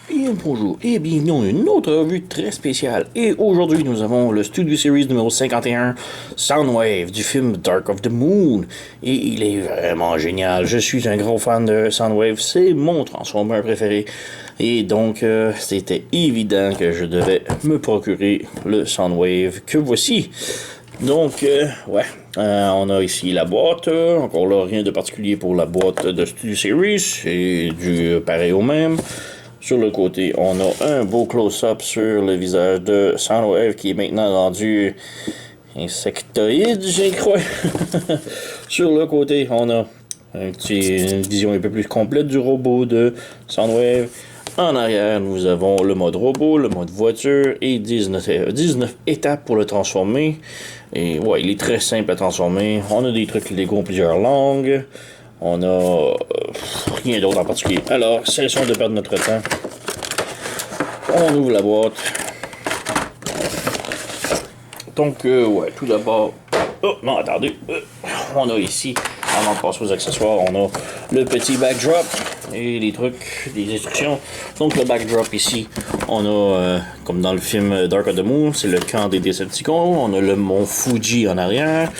Bien bonjour et bienvenue dans une autre revue très spéciale. Et aujourd'hui, nous avons le Studio Series numéro 51, Soundwave, du film Dark of the Moon. Et il est vraiment génial. Je suis un gros fan de Soundwave, c'est mon Transformer préféré. Et donc, c'était évident que je devais me procurer le Soundwave que voici. Donc, on a ici la boîte. Encore là, rien de particulier pour la boîte de Studio Series. C'est du pareil au même. Sur le côté, on a un beau close-up sur le visage de Soundwave qui est maintenant rendu insectoïde, je crois. Sur le côté, on a une vision un peu plus complète du robot de Soundwave. En arrière, nous avons le mode robot, le mode voiture et 19 étapes pour le transformer. Et ouais, il est très simple à transformer. On a des trucs Lego en plusieurs langues. On a rien d'autre en particulier. Alors, cessons de perdre notre temps. On ouvre la boîte. Donc, ouais, tout d'abord... Oh, non, attendez. On a ici, avant de passer aux accessoires, on a le petit backdrop et les trucs, les instructions. Donc, le backdrop ici, on a, comme dans le film Dark of the Moon, c'est le camp des Decepticons. On a le mont Fuji en arrière.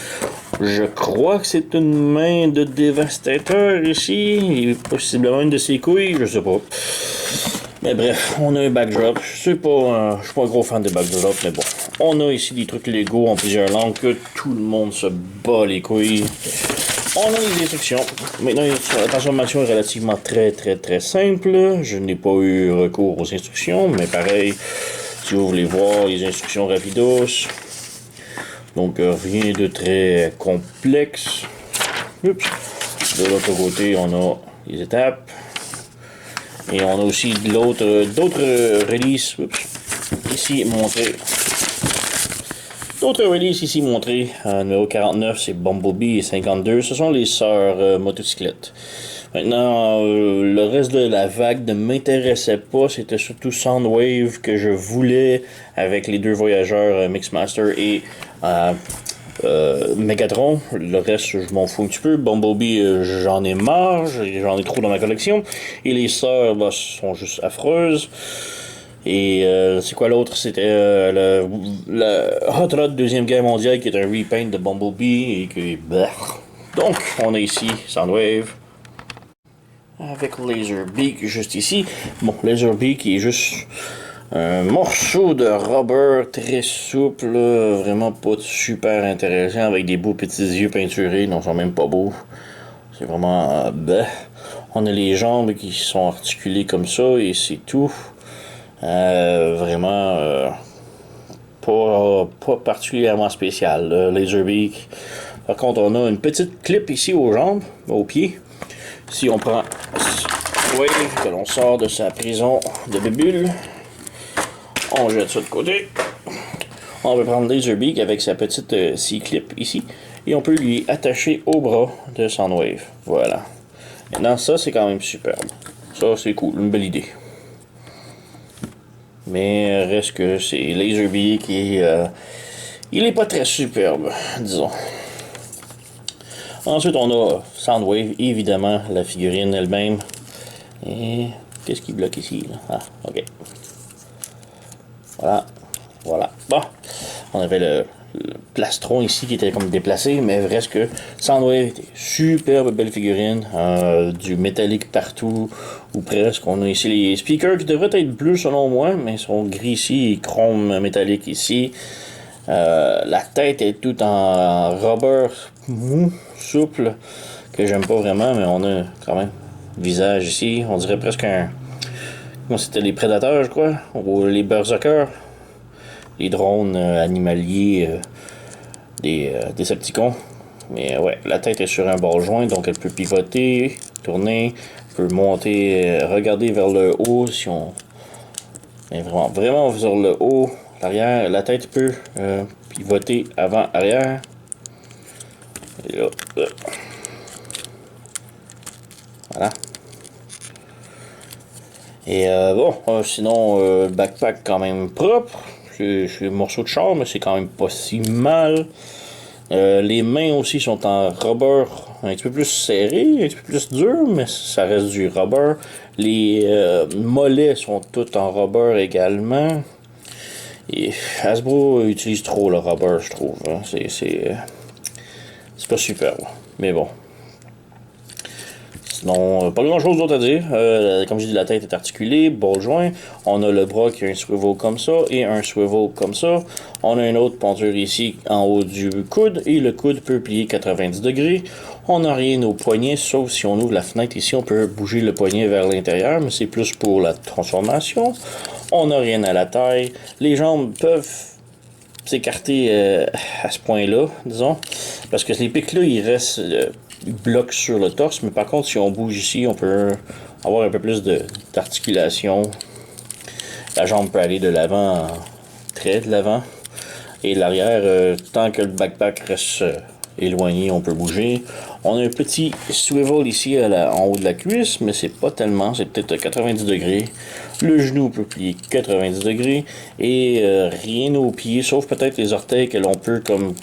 Je crois que c'est une main de Dévastateur ici, et possiblement une de ses couilles, je sais pas. Mais bref, on a un backdrop. Je suis pas un gros fan des backdrops, mais bon. On a ici des trucs Lego en plusieurs langues que tout le monde se bat les couilles. On a les instructions. Maintenant, la transformation est relativement très simple. Je n'ai pas eu recours aux instructions, mais pareil, si vous voulez voir les instructions rapidos. Donc, rien de très complexe. Oups. De l'autre côté, on a les étapes. Et on a aussi d'autres releases. Oups. Ici, montrées. D'autres releases ici montrées. Numéro 49, c'est Bumblebee et 52. Ce sont les sœurs motocyclettes. Maintenant, le reste de la vague ne m'intéressait pas. C'était surtout Soundwave que je voulais avec les deux voyageurs Mixmaster et Megatron. Le reste, je m'en fous un petit peu. Bumblebee, j'en ai marre. J'en ai trop dans ma collection. Et les sœurs, sont juste affreuses. Et c'est quoi l'autre? C'était le Hot Rod Deuxième Guerre mondiale qui est un repaint de Bumblebee et qui... Donc, on a ici Soundwave avec Laserbeak juste ici. Bon, Laserbeak est juste un morceau de rubber très souple, vraiment pas super intéressant, avec des beaux petits yeux peinturés, non, ils sont même pas beaux. C'est vraiment... On a les jambes qui sont articulées comme ça et c'est tout. Vraiment pas particulièrement spécial, Laserbeak. Par contre, on a une petite clip ici aux jambes, aux pieds. Si on prend Wave, que l'on sort de sa prison de bébule, on jette ça de côté. On va prendre Laserbeak avec sa petite C-clip ici. Et on peut lui attacher au bras de Soundwave. Voilà. Maintenant, ça, c'est quand même superbe. Ça, c'est cool. Une belle idée. Mais reste que c'est Laserbeak et il est pas très superbe, disons. Ensuite, on a Soundwave, évidemment, la figurine elle-même. Et qu'est-ce qui bloque ici, là? Ah, ok. Voilà. Bon, on avait le plastron ici qui était comme déplacé, mais reste que Soundwave était superbe belle figurine, du métallique partout, ou presque. On a ici les speakers qui devraient être bleus selon moi, mais ils sont gris ici et chrome métallique ici. La tête est toute en rubber mou, souple, que j'aime pas vraiment, mais on a quand même visage ici. On dirait presque un... Comment c'était, les prédateurs, je crois, ou les berserkers, les drones animaliers des Decepticons. Mais ouais, la tête est sur un bord joint, donc elle peut pivoter, tourner, peut monter, regarder vers le haut si on... Mais vraiment vers le haut, l'arrière, la tête peut pivoter avant-arrière. Et là, voilà. Et sinon, backpack quand même propre. C'est un morceau de char, mais c'est quand même pas si mal. Les mains aussi sont en rubber un petit peu plus serré, un petit peu plus dur, mais ça reste du rubber. Les mollets sont tous en rubber également. Et Hasbro utilise trop le rubber, je trouve. Hein. C'est pas super. Mais bon. Sinon, pas grand chose d'autre à dire. Comme j'ai dit, la tête est articulée, ball joint. On a le bras qui a un swivel comme ça et un swivel comme ça. On a une autre penture ici en haut du coude et le coude peut plier 90 degrés. On n'a rien au poignet, sauf si on ouvre la fenêtre ici, on peut bouger le poignet vers l'intérieur, mais c'est plus pour la transformation. On n'a rien à la taille. Les jambes peuvent s'écarter à ce point-là, disons, parce que les pics-là, ils restent bloquent sur le torse, mais par contre, si on bouge ici, on peut avoir un peu plus d'articulation. La jambe peut aller de l'avant, très de l'avant, et l'arrière, tant que le backpack reste éloigné, on peut bouger. On a un petit swivel ici en haut de la cuisse, mais c'est pas tellement, c'est peut-être 90 degrés. Le genou peut plier 90 degrés, et rien aux pieds, sauf peut-être les orteils que l'on peut comme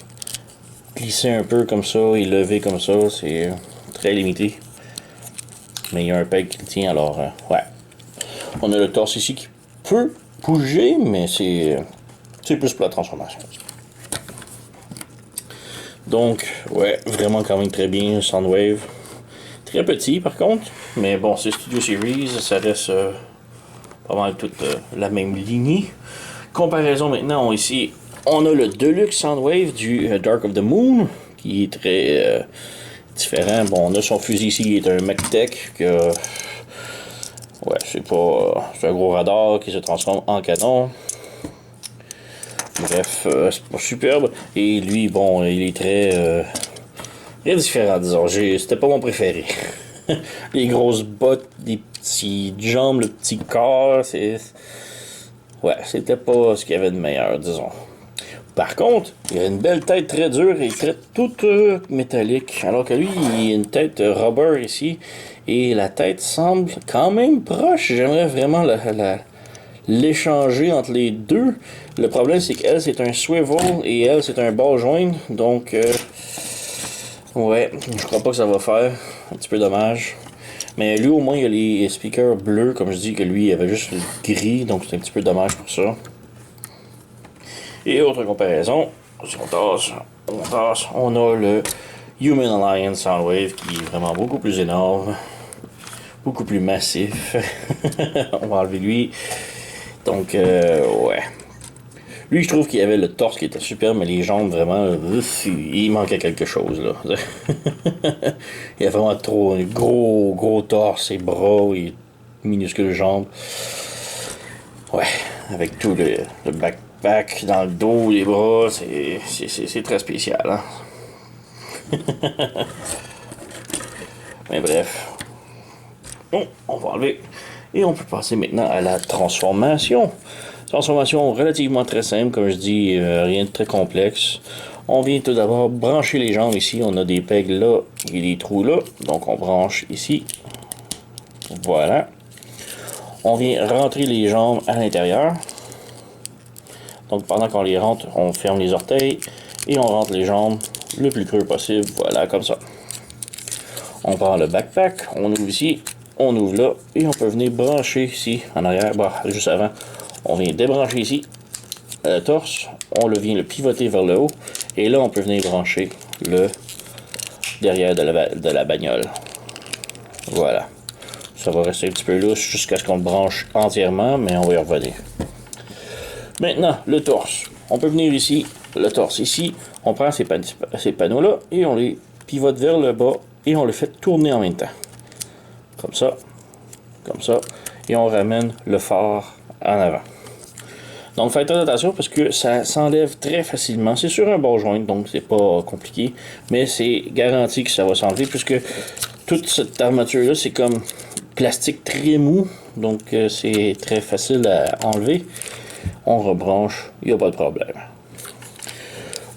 glisser un peu comme ça et lever comme ça, c'est très limité. Mais il y a un peg qui le tient, alors ouais. On a le torse ici qui peut bouger, mais c'est plus pour la transformation. Donc, ouais, vraiment quand même très bien, Soundwave. Très petit par contre, mais bon, c'est Studio Series, ça reste pas mal toute la même lignée. Comparaison maintenant, ici, on a le Deluxe Soundwave du Dark of the Moon, qui est très différent. Bon, on a son fusil ici, qui est un MacTech, que ouais, c'est un gros radar qui se transforme en canon. Bref, c'est pas superbe. Et lui, bon, il est très différent, disons. C'était pas mon préféré. Les grosses bottes, les petites jambes, le petit corps, ouais, c'était pas ce qu'il y avait de meilleur, disons. Par contre, il a une belle tête très dure et toute métallique. Alors que lui, il a une tête rubber ici. Et la tête semble quand même proche. J'aimerais vraiment l'échanger entre les deux. Le problème, c'est qu'elle, c'est un swivel et elle, c'est un ball joint. Donc, ouais, je crois pas que ça va faire. Un petit peu dommage. Mais lui, au moins, il a les speakers bleus. Comme je dis, que lui, il avait juste le gris. Donc, c'est un petit peu dommage pour ça. Et autre comparaison, si on a le Human Alliance Soundwave qui est vraiment beaucoup plus énorme, beaucoup plus massif. On va enlever lui. Donc, ouais. Lui, je trouve qu'il avait le torse qui était super, mais les jambes, vraiment, il manquait quelque chose, là. Il y a vraiment trop un gros torse, et bras, et minuscules jambes. Ouais, avec tout le backpack dans le dos, les bras, c'est très spécial, hein. Mais bref. Bon, on va enlever. Et on peut passer maintenant à la transformation. Transformation relativement très simple, comme je dis, rien de très complexe. On vient tout d'abord brancher les jambes ici. On a des pegs là et des trous là. Donc on branche ici. Voilà. On vient rentrer les jambes à l'intérieur. Donc pendant qu'on les rentre, on ferme les orteils et on rentre les jambes le plus creux possible. Voilà, comme ça. On prend le backpack, on ouvre ici, on ouvre là et on peut venir brancher ici en arrière. Bah, juste avant, on vient débrancher ici le torse, on vient le pivoter vers le haut et là on peut venir brancher le derrière de la bagnole. Voilà. Ça va rester un petit peu lousse jusqu'à ce qu'on le branche entièrement, mais on va y revenir. Maintenant, le torse. On peut venir ici, le torse ici, on prend ces panneaux-là et on les pivote vers le bas et on le fait tourner en même temps. Comme ça, et on ramène le phare en avant. Donc faites très attention parce que ça s'enlève très facilement. C'est sur un bord joint, donc c'est pas compliqué, mais c'est garanti que ça va s'enlever puisque toute cette armature-là, c'est comme plastique très mou, donc c'est très facile à enlever. On rebranche, il n'y a pas de problème.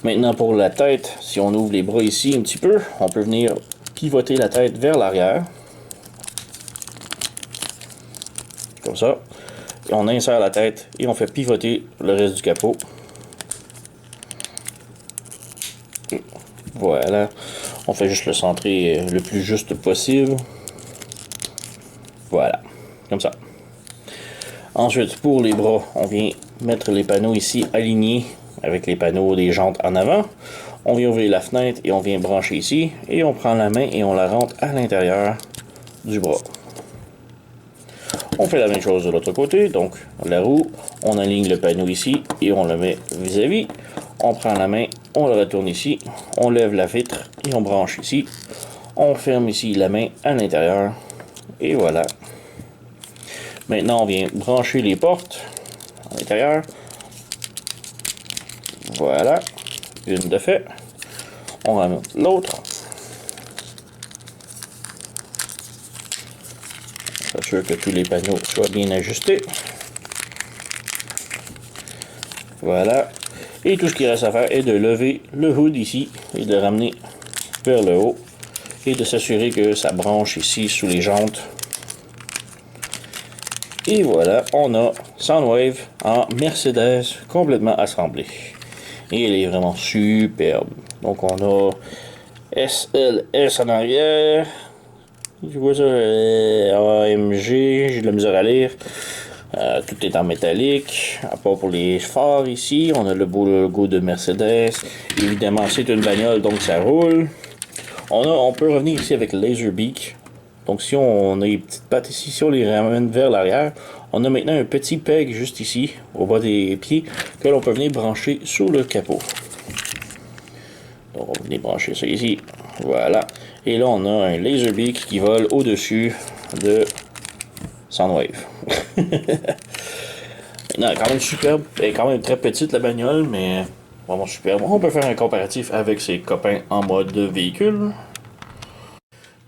Maintenant pour la tête, si on ouvre les bras ici un petit peu, on peut venir pivoter la tête vers l'arrière. Comme ça. Et on insère la tête et on fait pivoter le reste du capot. Voilà. On fait juste le centrer le plus juste possible. Voilà. Comme ça. Ensuite, pour les bras, on vient mettre les panneaux ici alignés avec les panneaux des jantes en avant. On vient ouvrir la fenêtre et on vient brancher ici. Et on prend la main et on la rentre à l'intérieur du bras. On fait la même chose de l'autre côté. Donc, la roue, on aligne le panneau ici et on le met vis-à-vis. On prend la main, on le retourne ici. On lève la vitre et on branche ici. On ferme ici la main à l'intérieur. Et voilà. Maintenant, on vient brancher les portes à l'intérieur. Voilà. Une de fait. On ramène l'autre. On s'assure que tous les panneaux soient bien ajustés. Voilà. Et tout ce qu'il reste à faire est de lever le hood ici et de le ramener vers le haut. Et de s'assurer que ça branche ici sous les jantes. Et voilà, on a Soundwave en Mercedes complètement assemblé. Et elle est vraiment superbe. Donc on a SLS en arrière. Tu vois ça, AMG, j'ai de la misère à lire. Tout est en métallique, à part pour les phares ici. On a le beau logo de Mercedes. Évidemment, c'est une bagnole, donc ça roule. On peut revenir ici avec Laserbeak. Donc si on a les petites pattes ici, si on les ramène vers l'arrière, on a maintenant un petit peg juste ici, au bas des pieds, que l'on peut venir brancher sur le capot. Donc on va venir brancher ça ici, voilà. Et là on a un Laserbeak qui vole au-dessus de Soundwave. Non, quand même superbe, elle est quand même très petite la bagnole, mais vraiment superbe. On peut faire un comparatif avec ses copains en mode véhicule.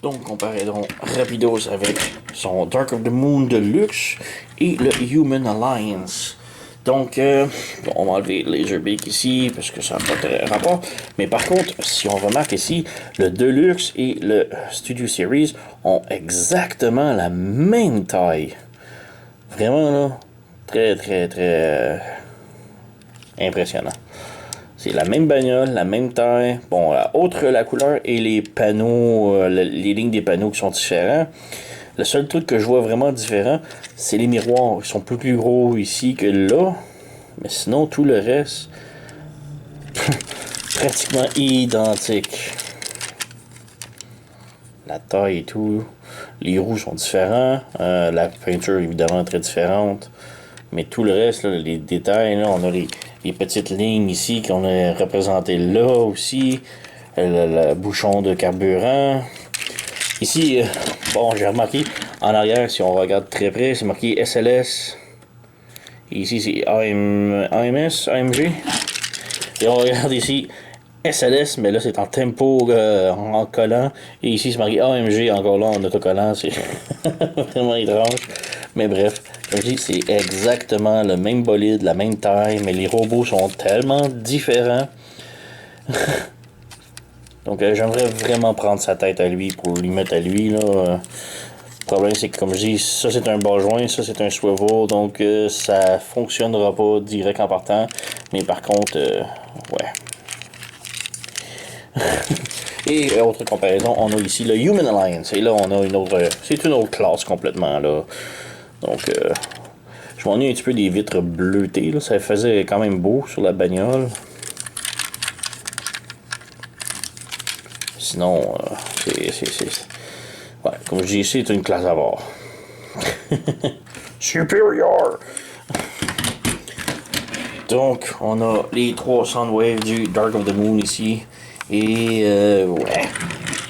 Donc, comparons rapidos avec son Dark of the Moon Deluxe et le Human Alliance. Donc, on va enlever le Laserbeak ici parce que ça n'a pas très rapport. Mais par contre, si on remarque ici, le Deluxe et le Studio Series ont exactement la même taille. Vraiment, là, très impressionnant. C'est la même bagnole, la même taille. Bon, outre la couleur et les panneaux, les lignes des panneaux qui sont différents. Le seul truc que je vois vraiment différent, c'est les miroirs. Ils sont plus gros ici que là. Mais sinon, tout le reste, pratiquement identique. La taille et tout. Les roues sont différents. La peinture, évidemment, très différente. Mais tout le reste, là, les détails, là, on a les petites lignes ici qu'on a représentées là aussi. Le bouchon de carburant. Ici, bon, j'ai remarqué, en arrière, si on regarde très près, c'est marqué SLS. Et ici, c'est AMG. Et on regarde ici, SLS, mais là, c'est en tempo en collant. Et ici, c'est marqué AMG, encore là, en autocollant. C'est vraiment étrange. Mais bref, comme je dis, c'est exactement le même bolide, la même taille, mais les robots sont tellement différents. Donc, j'aimerais vraiment prendre sa tête à lui pour lui mettre à lui, là. Le problème, c'est que, comme je dis, ça, c'est un bas joint, ça, c'est un swivel, donc ça fonctionnera pas direct en partant. Mais par contre, ouais. Et autre comparaison, on a ici le Human Alliance. Et là, on a une autre... c'est une autre classe complètement, là. Donc, je m'ennuie un petit peu des vitres bleutées, là. Ça faisait quand même beau sur la bagnole. Sinon, ouais, comme je dis, c'est une classe à voir. Superior! Donc, on a les 3 Soundwave du Dark of the Moon ici. Et, ouais,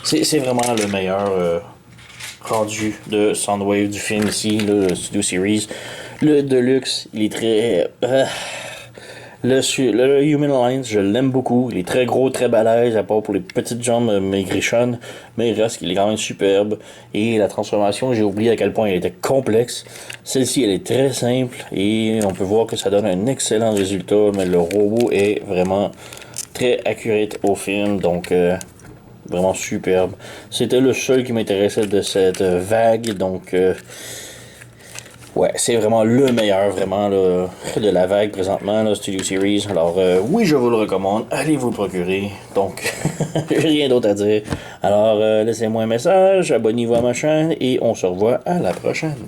c'est vraiment le meilleur rendu de Soundwave du film ici, le Studio Series. Le Deluxe, il est très... Le Human Alliance, je l'aime beaucoup. Il est très gros, très balèze, à part pour les petites jambes maigrichonnes. Mais il reste qu'il est quand même superbe. Et la transformation, j'ai oublié à quel point elle était complexe. Celle-ci, elle est très simple. Et on peut voir que ça donne un excellent résultat. Mais le robot est vraiment très accurate au film. Donc, vraiment superbe. C'était le seul qui m'intéressait de cette vague. Donc, Ouais, c'est vraiment le meilleur, vraiment, là, de la vague présentement, là, Studio Series. Alors, oui, je vous le recommande. Allez vous le procurer. Donc, j'ai rien d'autre à dire. Alors, laissez-moi un message, abonnez-vous à ma chaîne et on se revoit à la prochaine.